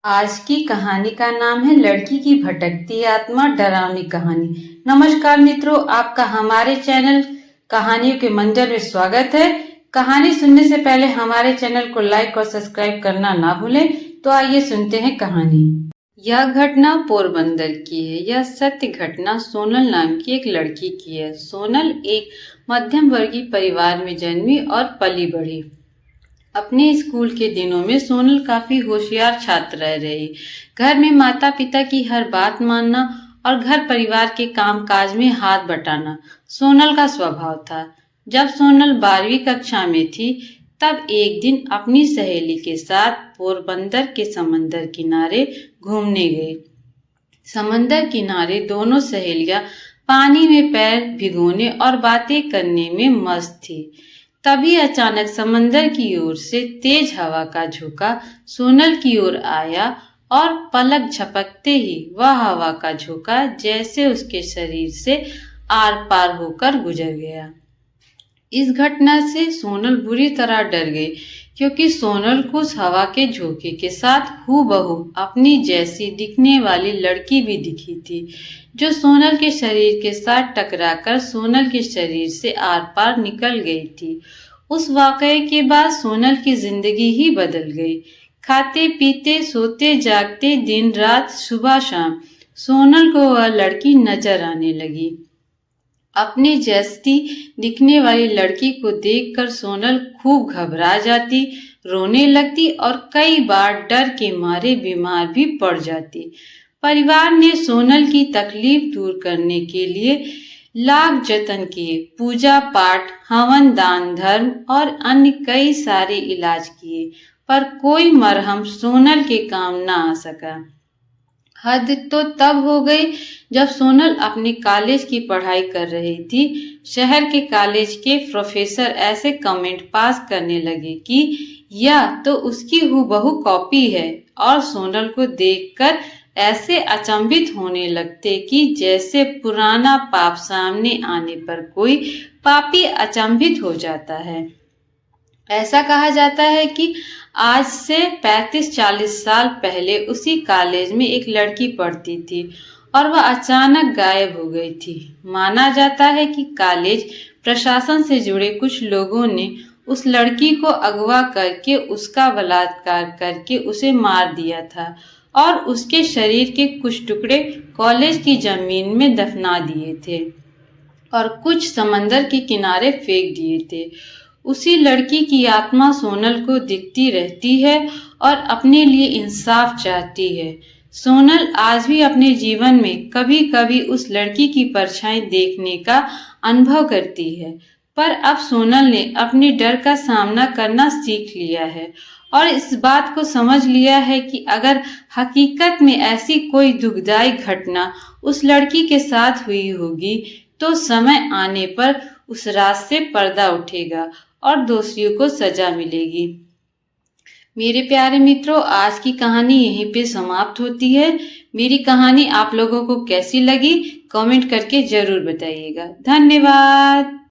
आज की कहानी का नाम है लड़की की भटकती आत्मा, डरावनी कहानी। नमस्कार मित्रों, आपका हमारे चैनल कहानियों के मंदिर में स्वागत है। कहानी सुनने से पहले हमारे चैनल को लाइक और सब्सक्राइब करना ना भूलें। तो आइए सुनते हैं कहानी। यह घटना पोरबंदर की है। यह सत्य घटना सोनल नाम की एक लड़की की है। सोनल एक मध्यम वर्गीय परिवार में जन्मी और पली बढ़ी। अपने स्कूल के दिनों में सोनल काफी होशियार छात्र रह रही। घर में माता पिता की हर बात मानना और घर परिवार के काम काज में हाथ बटाना सोनल का स्वभाव था। जब सोनल 12वीं कक्षा में थी तब एक दिन अपनी सहेली के साथ पोरबंदर के समंदर किनारे घूमने गई। समंदर किनारे दोनों सहेलियां पानी में पैर भिगोने और बातें करने में मस्त थी। तभी अचानक समंदर की ओर से तेज हवा का झोंका सोनल की ओर आया और पलक झपकते ही वह हवा का झोंका जैसे उसके शरीर से आर पार होकर गुजर गया। इस घटना से सोनल बुरी तरह डर गई, क्योंकि सोनल को उस हवा के झोंके के साथ हूबहू अपनी जैसी दिखने वाली लड़की भी दिखी थी, जो सोनल के शरीर के साथ टकराकर सोनल के शरीर से आर पार निकल गई थी। उस वाकये के बाद सोनल की जिंदगी ही बदल गई। खाते पीते सोते जागते दिन रात सुबह शाम सोनल को वह लड़की नजर आने लगी। अपने जैसी दिखने वाली लड़की को देखकर सोनल खूब घबरा जाती, रोने लगती और कई बार डर के मारे बीमार भी पड़ जाती। परिवार ने सोनल की तकलीफ दूर करने के लिए लाख जतन किए। पूजा पाठ, हवन, दान धर्म और अन्य कई सारे इलाज किए, पर कोई मरहम सोनल के काम न आ सका। हद तो तब हो गई जब सोनल अपने कॉलेज की पढ़ाई कर रही थी। शहर के कॉलेज के प्रोफेसर ऐसे कमेंट पास करने लगे कि यह तो उसकी हूबहू कॉपी है, और सोनल को देखकर ऐसे अचंभित होने लगते कि जैसे पुराना पाप सामने आने पर कोई पापी अचंभित हो जाता है। ऐसा कहा जाता है कि आज से 35-40 साल पहले उसी कॉलेज में एक लड़की पढ़ती थी और वह अचानक गायब हो गई थी। माना जाता है कि कॉलेज प्रशासन से जुड़े कुछ लोगों ने उस लड़की को अगवा करके उसका बलात्कार करके उसे मार दिया था और उसके शरीर के कुछ टुकड़े कॉलेज की जमीन में दफना दिए थे और कुछ समंदर के किनारे फेंक दिए थे। उसी लड़की की आत्मा सोनल को दिखती रहती है और अपने लिए इंसाफ चाहती है। सोनल आज भी अपने जीवन में कभी कभी उस लड़की की परछाई देखने का अनुभव करती है, पर अब सोनल ने अपने डर का सामना करना सीख लिया है और इस बात को समझ लिया है कि अगर हकीकत में ऐसी कोई दुखदाई घटना उस लड़की के साथ हुई होगी तो समय आने पर उस राज से पर्दा उठेगा और दोषियों को सजा मिलेगी। मेरे प्यारे मित्रों, आज की कहानी यहीं पे समाप्त होती है। मेरी कहानी आप लोगों को कैसी लगी कमेंट करके जरूर बताइएगा। धन्यवाद।